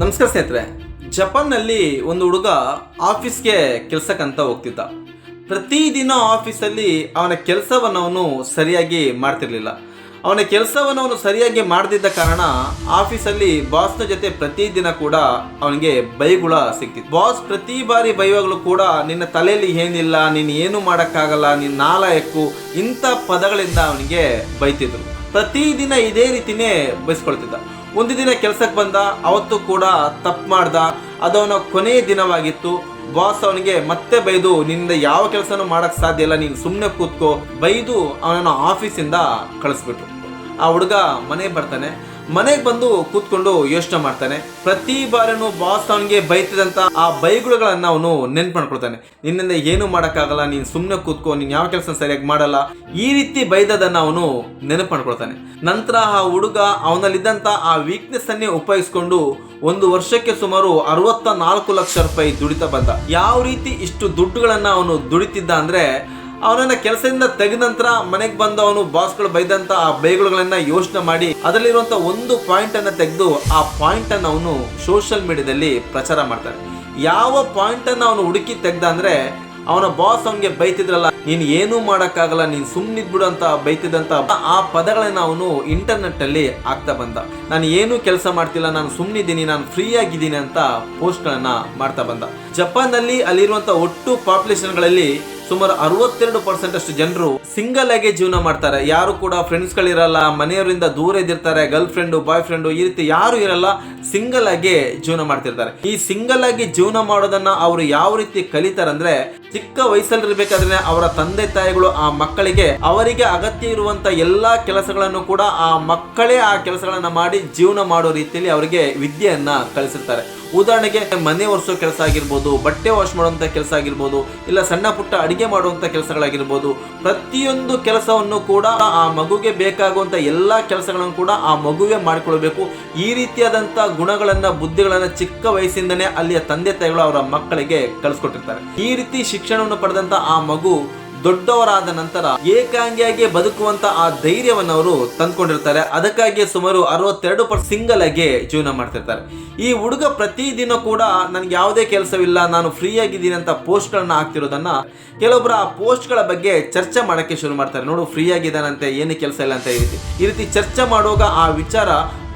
ನಮಸ್ಕಾರ ಸ್ನೇಹಿತರೆ. ಜಪಾನ್ನಲ್ಲಿ ಒಂದು ಹುಡುಗ ಆಫೀಸ್ಗೆ ಕೆಲಸಕ್ಕಂತ ಹೋಗ್ತಿದ್ದ. ಪ್ರತಿದಿನ ಆಫೀಸಲ್ಲಿ ಅವನ ಕೆಲಸವನ್ನು ಅವನು ಸರಿಯಾಗಿ ಮಾಡ್ತಿರ್ಲಿಲ್ಲ. ಅವನ ಕೆಲಸವನ್ನು ಅವನು ಸರಿಯಾಗಿ ಮಾಡದಿದ್ದ ಕಾರಣ ಆಫೀಸಲ್ಲಿ ಬಾಸ್ನ ಜೊತೆ ಪ್ರತಿದಿನ ಕೂಡ ಅವನಿಗೆ ಬೈಗುಳ ಸಿಗ್ತಿತ್ತು. ಬಾಸ್ ಪ್ರತಿ ಬಾರಿ ಬೈವಾಗಲೂ ಕೂಡ ನಿನ್ನ ತಲೆಯಲ್ಲಿ ಏನಿಲ್ಲ, ನೀನು ಏನು ಮಾಡೋಕ್ಕಾಗಲ್ಲ, ನೀನು ನಾಲಾಯಕ್ಕು, ಇಂಥ ಪದಗಳಿಂದ ಅವನಿಗೆ ಬೈತಿದ್ರು. ಪ್ರತಿದಿನ ಇದೇ ರೀತಿನೇ ಬೈಸ್ಕೊಳ್ತಿದ್ದ. ಒಂದು ದಿನ ಕೆಲಸಕ್ಕೆ ಬಂದ, ಅವತ್ತು ಕೂಡ ತಪ್ಪು ಮಾಡ್ದ. ಅದು ಅವನ ಕೊನೆಯ ದಿನವಾಗಿತ್ತು. ಬಾಸ್ ಅವನಿಗೆ ಮತ್ತೆ ಬೈದು, ನಿನ್ನಿಂದ ಯಾವ ಕೆಲಸನೂ ಮಾಡೋಕ್ಕೆ ಸಾಧ್ಯ ಇಲ್ಲ, ನೀನು ಸುಮ್ಮನೆ ಕೂತ್ಕೋ, ಬೈದು ಅವನನ್ನು ಆಫೀಸಿಂದ ಕಳಿಸ್ಬಿಟ್ರು. ಆ ಹುಡುಗ ಮನೆಗೆ ಬರ್ತಾನೆ. ಮನೆಗೆ ಬಂದು ಕೂತ್ಕೊಂಡು ಯೋಚನೆ ಮಾಡ್ತಾನೆ. ಪ್ರತಿ ಬಾರಿನೂ ಬಾಸ್ ಅವನಿಗೆ ಬೈತಿದಂಥ ಆ ಬೈಗುಳುಗಳನ್ನು ಅವನು ನೆನ್ಪು ಮಾಡ್ಕೊಳ್ತಾನೆ. ನಿನ್ನಿಂದ ಏನು ಮಾಡೋಕ್ಕಾಗಲ್ಲ, ನೀನು ಸುಮ್ಮನೆ ಕೂತ್ಕೋ, ನೀನು ಯಾವ ಕೆಲಸ ಸರಿಯಾಗಿ ಮಾಡಲ್ಲ, ಈ ರೀತಿ ಬೈದದನ್ನು ಅವನು ನೆನಪು ಮಾಡ್ಕೊಳ್ತಾನೆ. ನಂತರ ಆ ಹುಡುಗ ಅವನಲ್ಲಿದ್ದಂಥ ಆ ವೀಕ್ನೆಸ್ ಅನ್ನೇ ಉಪಯೋಗಿಸ್ಕೊಂಡು 1 ವರ್ಷಕ್ಕೆ ಸುಮಾರು 64 ಲಕ್ಷ ರೂಪಾಯಿ ದುಡಿತಾ ಬಂದ. ಯಾವ ರೀತಿ ಇಷ್ಟು ದುಡ್ಡುಗಳನ್ನು ಅವನು ದುಡಿತಿದ್ದ ಅಂದರೆ, ಅವನನ್ನ ಕೆಲಸದಿಂದ ತೆಗೆದ ನಂತರ ಮನೆಗೆ ಬಂದು ಅವನು ಬಾಸ್ಗಳು ಬೈದಂತ ಆ ಬೈಗುಳುಗಳನ್ನ ಯೋಚನೆ ಮಾಡಿ ಅದರಲ್ಲಿರುವಂತ ಒಂದು ಪಾಯಿಂಟ್ ಅನ್ನ ತೆಗೆದು ಆ ಪಾಯಿಂಟ್ ಅನ್ನು ಅವನು ಸೋಷಿಯಲ್ ಮೀಡಿಯಾದಲ್ಲಿ ಪ್ರಚಾರ ಮಾಡ್ತಾನೆ. ಯಾವ ಪಾಯಿಂಟ್ ಅನ್ನು ಅವನು ಹುಡುಕಿ ತೆಗ್ದ ಅಂದ್ರೆ, ಅವನ ಬಾಸ್ ಅವನಿಗೆ ಬೈತಿದ್ರಲ್ಲ, ನೀನು ಏನೂ ಮಾಡೋಕ್ಕಾಗಲ್ಲ, ನೀನು ಸುಮ್ಮನಿದ್ಬಿಡು ಅಂತ ಬೈತಿದ್ದಂತ ಆ ಪದಗಳನ್ನ ಅವನು ಇಂಟರ್ನೆಟ್ ಅಲ್ಲಿ ಹಾಕ್ತಾ ಬಂದ. ನಾನು ಏನೂ ಕೆಲಸ ಮಾಡ್ತಿಲ್ಲ, ನಾನು ಸುಮ್ಮನಿದ್ದೀನಿ, ನಾನು ಫ್ರೀ ಆಗಿದ್ದೀನಿ ಅಂತ ಪೋಸ್ಟ್ಗಳನ್ನ ಮಾಡ್ತಾ ಬಂದ. ಜಪಾನ್ನಲ್ಲಿ ಅಲ್ಲಿರುವಂತ ಒಟ್ಟು ಪಾಪ್ಯುಲೇಷನ್ಗಳಲ್ಲಿ ಸುಮಾರು 62% ಅಷ್ಟು ಜನರು ಸಿಂಗಲ್ ಆಗಿ ಜೀವನ ಮಾಡ್ತಾರೆ. ಯಾರು ಕೂಡ ಫ್ರೆಂಡ್ಸ್ಗಳಿರಲ್ಲ, ಮನೆಯವರಿಂದ ದೂರ ಇದ್ದಿರ್ತಾರೆ, ಗರ್ಲ್ ಫ್ರೆಂಡು, ಬಾಯ್ ಫ್ರೆಂಡು ಈ ರೀತಿ ಯಾರು ಇರಲ್ಲ, ಸಿಂಗಲ್ ಆಗಿ ಜೀವನ ಮಾಡ್ತಿರ್ತಾರೆ. ಈ ಸಿಂಗಲ್ ಆಗಿ ಜೀವನ ಮಾಡೋದನ್ನ ಅವರು ಯಾವ ರೀತಿ ಕಲಿತಾರಂದ್ರೆ, ಚಿಕ್ಕ ವಯಸ್ಸಲ್ಲಿರ್ಬೇಕಾದ್ರೆ ಅವರ ತಂದೆ ತಾಯಿಗಳು ಆ ಮಕ್ಕಳಿಗೆ ಅವರಿಗೆ ಅಗತ್ಯ ಇರುವಂತ ಎಲ್ಲಾ ಕೆಲಸಗಳನ್ನು ಕೂಡ ಆ ಮಕ್ಕಳೇ ಆ ಕೆಲಸಗಳನ್ನ ಮಾಡಿ ಜೀವನ ಮಾಡೋ ರೀತಿಯಲ್ಲಿ ಅವರಿಗೆ ವಿದ್ಯೆಯನ್ನ ಕಲಿಸಿರ್ತಾರೆ. ಉದಾಹರಣೆಗೆ ಮನೆ ಒರೆಸೋ ಕೆಲಸ ಆಗಿರ್ಬೋದು, ಬಟ್ಟೆ ವಾಶ್ ಮಾಡುವಂತ ಕೆಲಸ ಆಗಿರ್ಬೋದು, ಇಲ್ಲ ಸಣ್ಣ ಪುಟ್ಟ ಅಡಿಗೆ ಮಾಡುವಂತ ಕೆಲಸಗಳಾಗಿರ್ಬೋದು, ಪ್ರತಿಯೊಂದು ಕೆಲಸವನ್ನು ಕೂಡ ಆ ಮಗುಗೆ ಬೇಕಾಗುವಂತ ಎಲ್ಲಾ ಕೆಲಸಗಳನ್ನು ಕೂಡ ಆ ಮಗುವೇ ಮಾಡಿಕೊಳ್ಬೇಕು. ಈ ರೀತಿಯಾದಂತ ಗುಣಗಳನ್ನ, ಬುದ್ಧಿಗಳನ್ನ ಚಿಕ್ಕ ವಯಸ್ಸಿಂದನೇ ಅಲ್ಲಿಯ ತಂದೆ ತಾಯಿಗಳು ಅವರ ಮಕ್ಕಳಿಗೆ ಕಲಿಸ್ಕೊಟ್ಟಿರ್ತಾರೆ. ಈ ರೀತಿ ಶಿಕ್ಷಣವನ್ನು ಪಡೆದಂತ ಆ ಮಗು ದೊಡ್ಡವರಾದ ನಂತರ ಏಕಾಂಗಿಯಾಗಿ ಬದುಕುವಂತ ಆ ಧೈರ್ಯವನ್ನು ಅವರು ತಂದ್ಕೊಂಡಿರ್ತಾರೆ. ಅದಕ್ಕಾಗಿ ಸುಮಾರು 62% ಸಿಂಗಲ್ ಆಗಿ ಜೀವನ ಮಾಡ್ತಿರ್ತಾರೆ. ಈ ಹುಡುಗ ಪ್ರತಿದಿನ ಕೂಡ ನನಗೆ ಯಾವುದೇ ಕೆಲಸವಿಲ್ಲ, ನಾನು ಫ್ರೀ ಆಗಿದ್ದೀನಿ ಅಂತ ಪೋಸ್ಟ್ಗಳನ್ನ ಹಾಕ್ತಿರೋದನ್ನ ಕೆಲವೊಬ್ಬರು ಆ ಪೋಸ್ಟ್ಗಳ ಬಗ್ಗೆ ಚರ್ಚೆ ಮಾಡೋಕ್ಕೆ ಶುರು ಮಾಡ್ತಾರೆ. ನೋಡು, ಫ್ರೀ ಆಗಿದ್ದಾನಂತೆ, ಏನು ಕೆಲಸ ಇಲ್ಲ ಅಂತ ಈ ರೀತಿ ಚರ್ಚೆ ಮಾಡುವಾಗ ಆ ವಿಚಾರ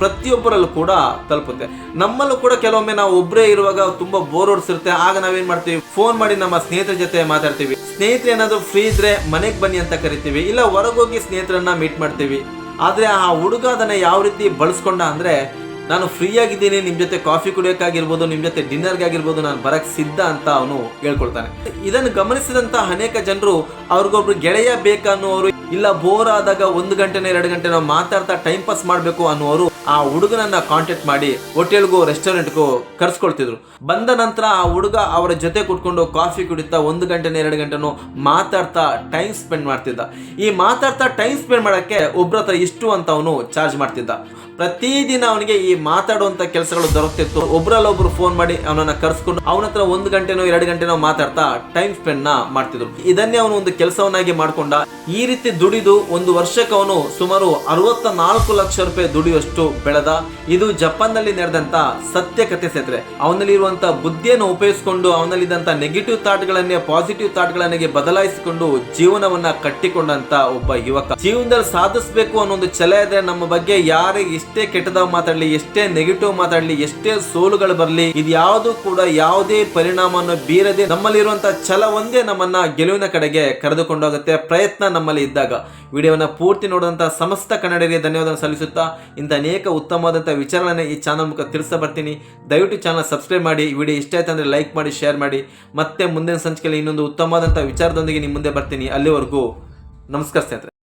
ಪ್ರತಿಯೊಬ್ಬರಲ್ಲೂ ಕೂಡ ತಲುಪುತ್ತೆ. ನಮ್ಮಲ್ಲೂ ಕೂಡ ಕೆಲವೊಮ್ಮೆ ನಾವು ಒಬ್ಬರೇ ಇರುವಾಗ ತುಂಬಾ ಬೋರ್ ಹೊಡಿಸಿರುತ್ತೆ. ಆಗ ನಾವೇನ್ ಮಾಡ್ತೀವಿ, ಫೋನ್ ಮಾಡಿ ನಮ್ಮ ಸ್ನೇಹಿತರ ಜೊತೆ ಮಾತಾಡ್ತೀವಿ. ಸ್ನೇಹಿತರು ಏನಾದ್ರು ಫ್ರೀ ಇದ್ರೆ ಮನೆಗೆ ಬನ್ನಿ ಅಂತ ಕರಿತೀವಿ, ಇಲ್ಲ ಹೊರಗೋಗಿ ಸ್ನೇಹಿತರನ್ನ ಮೀಟ್ ಮಾಡ್ತೀವಿ. ಆದ್ರೆ ಆ ಹುಡುಗ ಅದನ್ನ ಯಾವ ರೀತಿ ಬಳಸ್ಕೊಂಡ ಅಂದ್ರೆ, ನಾನು ಫ್ರೀ ಆಗಿದ್ದೀನಿ, ನಿಮ್ ಜೊತೆ ಕಾಫಿ ಕುಡಿಯೋಕ್ಕಾಗಿರ್ಬೋದು, ನಿಮ್ ಜೊತೆ ಡಿನ್ನರ್ಗೆ ಆಗಿರ್ಬೋದು, ನಾನು ಬರಕ್ ಸಿದ್ಧ ಅಂತ ಅವನು ಹೇಳ್ಕೊಳ್ತಾನೆ. ಇದನ್ನು ಗಮನಿಸಿದಂತ ಅನೇಕ ಜನರು ಅವ್ರಿಗೊಬ್ರು ಗೆಳೆಯ ಬೇಕನ್ನುವರು, ಇಲ್ಲ ಬೋರ್ ಆದಾಗ 1 ಗಂಟೆನೋ 2 ಗಂಟೆನೋ ಮಾತಾಡ್ತಾ ಟೈಮ್ ಪಾಸ್ ಮಾಡಬೇಕು ಅನ್ನುವರು ಆ ಹುಡುಗನನ್ನ ಕಾಂಟ್ಯಾಕ್ಟ್ ಮಾಡಿ ಹೋಟೆಲ್ಗೋ ರೆಸ್ಟೋರೆಂಟ್ಗೋ ಕರ್ಸ್ಕೊಳ್ತಿದ್ರು. ಬಂದ ನಂತರ ಆ ಹುಡುಗ ಅವರ ಜೊತೆ ಕುತ್ಕೊಂಡು ಕಾಫಿ ಕುಡಿತಾ 1 ಗಂಟೆನೋ 2 ಗಂಟೆನೋ ಮಾತಾಡ್ತಾ ಟೈಮ್ ಸ್ಪೆಂಡ್ ಮಾಡ್ತಿದ್ದ. ಈ ಮಾತಾಡ್ತಾ ಟೈಮ್ ಸ್ಪೆಂಡ್ ಮಾಡಕ್ಕೆ ಒಬ್ರ ಹತ್ರ ಇಷ್ಟು ಅಂತ ಅವನು ಚಾರ್ಜ್ ಮಾಡ್ತಿದ್ದ. ಪ್ರತಿದಿನ ಅವನಿಗೆ ಈ ಮಾತಾಡುವಂತ ಕೆಲಸಗಳು ದೊರಕ್ತಿತ್ತು. ಒಬ್ರಲ್ಲೊಬ್ರು ಫೋನ್ ಮಾಡಿ ಅವನನ್ನ ಕರ್ಸ್ಕೊಂಡು ಅವನ ಹತ್ರ 1 ಗಂಟೆನೋ 2 ಗಂಟೆನೋ ಮಾತಾಡ್ತಾ ಟೈಮ್ ಸ್ಪೆಂಡ್ ನ ಮಾಡ್ತಿದ್ರು. ಇದನ್ನೇ ಅವನು ಒಂದು ಕೆಲಸವನ್ನಾಗಿ ಮಾಡ್ಕೊಂಡ. ಈ ರೀತಿ ದುಡಿದು 1 ವರ್ಷಕ್ಕೆ ಅವನು ಸುಮಾರು 64 ಲಕ್ಷ ರೂಪಾಯಿ ದುಡಿಯುವಷ್ಟು ಬೆಳೆದ. ಇದು ಜಪಾನ್ ನಲ್ಲಿ ನಡೆದಂತ ಸತ್ಯ ಕಥೆ ಸ್ನೇಹಿತರೆ. ಅವನಲ್ಲಿರುವಂತ ಬುದ್ಧಿಯನ್ನು ಉಪಯೋಗಿಸಿಕೊಂಡು ಅವನಲ್ಲಿದ್ದಂತ ನೆಗೆಟಿವ್ ಥಾಟ್ ಗಳನ್ನೇ ಪಾಸಿಟಿವ್ ಥಾಟ್ ಗಳನ್ನೇ ಬದಲಾಯಿಸಿಕೊಂಡು ಜೀವನವನ್ನ ಕಟ್ಟಿಕೊಂಡಂತ ಒಬ್ಬ ಯುವಕ. ಜೀವನದಲ್ಲಿ ಸಾಧಿಸಬೇಕು ಅನ್ನೋ ಒಂದು ಛಲ ಇದ್ರೆ, ನಮ್ಮ ಬಗ್ಗೆ ಯಾರೇ ಎಷ್ಟೇ ಕೆಟ್ಟದಾಗ ಮಾತಾಡ್ಲಿ, ಎಷ್ಟೇ ನೆಗೆಟಿವ್ ಮಾತಾಡ್ಲಿ, ಎಷ್ಟೇ ಸೋಲುಗಳು ಬರಲಿ, ಇದು ಯಾವುದು ಕೂಡ ಯಾವುದೇ ಪರಿಣಾಮವನ್ನು ಬೀರದೆ ನಮ್ಮಲ್ಲಿರುವಂತಹ ಛಲ ಒಂದೇ ನಮ್ಮನ್ನ ಗೆಲುವಿನ ಕಡೆಗೆ ಕರೆದುಕೊಂಡೋಗುತ್ತೆ. ಪ್ರಯತ್ನ ನಮ್ಮಲ್ಲಿ ಇದ್ದಾಗ. ವಿಡಿಯೋನ ಪೂರ್ತಿ ನೋಡಿದಂತಹ ಸಮಸ್ತ ಕನ್ನಡಿಗರಿಗೆ ಧನ್ಯವಾದ ಸಲ್ಲಿಸುತ್ತಾ, ಇಂಥ ಅನೇಕ ಉತ್ತಮವಾದಂತಹ ವಿಚಾರಗಳನ್ನ ಈ ಚಾನಲ್ ಮೂಲಕ ತಿಳಿಸ್ತಾ ಬರ್ತೀನಿ. ದಯವಿಟ್ಟು ಚಾನಲ್ ಸಬ್ಸ್ಕ್ರೈಬ್ ಮಾಡಿ. ವಿಡಿಯೋ ಇಷ್ಟ ಆಯ್ತು ಅಂದ್ರೆ ಲೈಕ್ ಮಾಡಿ, ಶೇರ್ ಮಾಡಿ. ಮತ್ತೆ ಮುಂದಿನ ಸಂಚಿಕೆಯಲ್ಲಿ ಇನ್ನೊಂದು ಉತ್ತಮವಾದಂತಹ ವಿಚಾರದೊಂದಿಗೆ ನಿಮ್ಮ ಮುಂದೆ ಬರ್ತೀನಿ. ಅಲ್ಲಿವರೆಗೂ ನಮಸ್ಕಾರ ಸ್ನೇಹಿತರೆ.